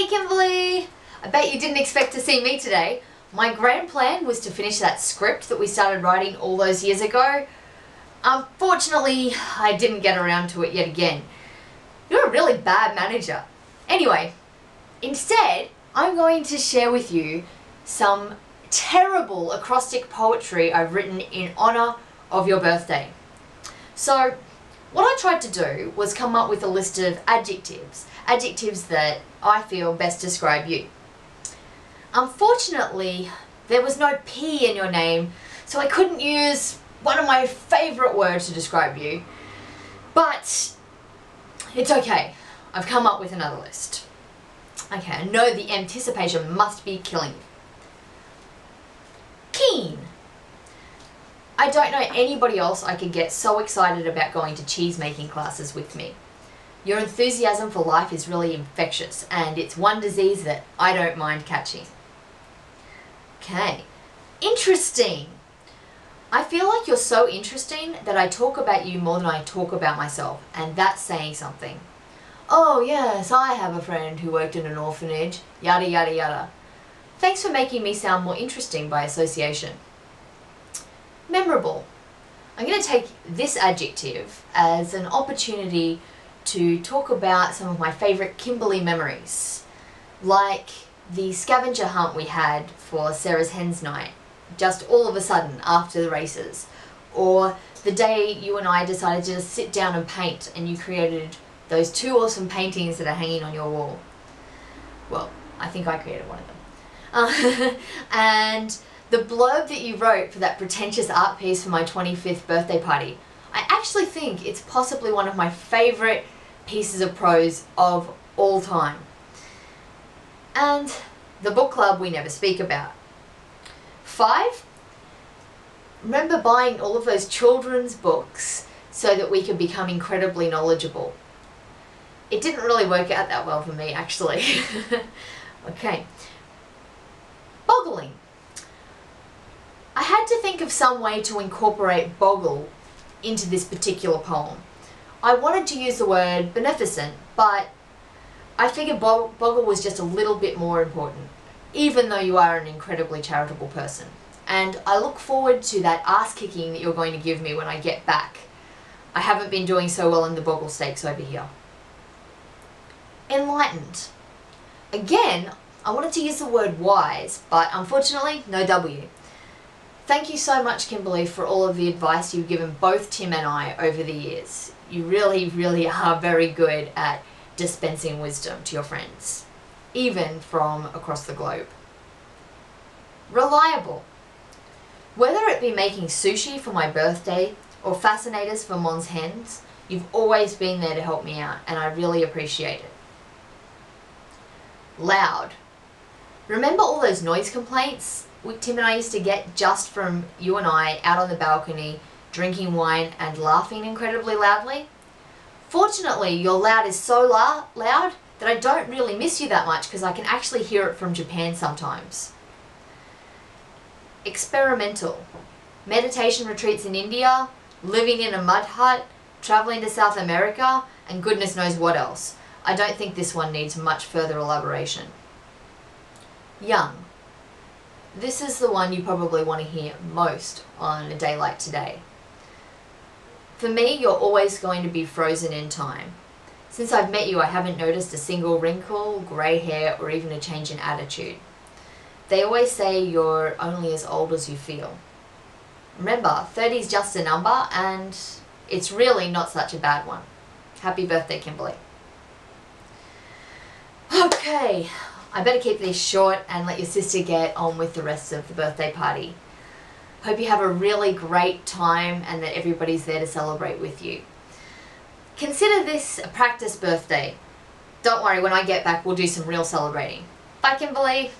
Hey Kimberley! I bet you didn't expect to see me today. My grand plan was to finish that script that we started writing all those years ago. Unfortunately, I didn't get around to it yet again. You're a really bad manager. Anyway, instead, I'm going to share with you some terrible acrostic poetry I've written in honor of your birthday. So, what I tried to do was come up with a list of adjectives that I feel best describe you. Unfortunately, there was no P in your name, so I couldn't use one of my favourite words to describe you. But it's okay, I've come up with another list. Okay, I know the anticipation must be killing you. Keen. I don't know anybody else I could get so excited about going to cheese making classes with me. Your enthusiasm for life is really infectious, and it's one disease that I don't mind catching. Okay, interesting. I feel like you're so interesting that I talk about you more than I talk about myself, and that's saying something. Oh yes, I have a friend who worked in an orphanage, yada yada yada. Thanks for making me sound more interesting by association. Memorable. I'm going to take this adjective as an opportunity to talk about some of my favourite Kimberley memories, like the scavenger hunt we had for Sarah's Hens Night, just all of a sudden after the races, or the day you and I decided to just sit down and paint and you created those two awesome paintings that are hanging on your wall. Well, I think I created one of them. And the blurb that you wrote for that pretentious art piece for my 25th birthday party. I actually think it's possibly one of my favourite pieces of prose of all time. And the book club we never speak about. 5, remember buying all of those children's books so that we could become incredibly knowledgeable. It didn't really work out that well for me, actually. Okay. Boggling. I had to think of some way to incorporate boggle into this particular poem. I wanted to use the word beneficent, but I figured boggle was just a little bit more important, even though you are an incredibly charitable person. And I look forward to that ass kicking that you're going to give me when I get back. I haven't been doing so well in the boggle stakes over here. Enlightened. Again, I wanted to use the word wise, but unfortunately, no W. Thank you so much, Kimberley, for all of the advice you've given both Tim and I over the years. You really, really are very good at dispensing wisdom to your friends, even from across the globe. Reliable. Whether it be making sushi for my birthday or fascinators for Mon's hens, you've always been there to help me out, and I really appreciate it. Loud. Remember all those noise complaints Tim and I used to get just from you and I out on the balcony, drinking wine and laughing incredibly loudly? Fortunately, your loud is so loud that I don't really miss you that much because I can actually hear it from Japan sometimes. Experimental. Meditation retreats in India, living in a mud hut, traveling to South America, and goodness knows what else. I don't think this one needs much further elaboration. Young. This is the one you probably want to hear most on a day like today. For me, you're always going to be frozen in time. Since I've met you, I haven't noticed a single wrinkle, grey hair, or even a change in attitude. They always say you're only as old as you feel. Remember, 30 is just a number, and it's really not such a bad one. Happy birthday, Kimberley. Okay. I better keep this short and let your sister get on with the rest of the birthday party. Hope you have a really great time and that everybody's there to celebrate with you. Consider this a practice birthday. Don't worry, when I get back we'll do some real celebrating. Bye, Kimberley!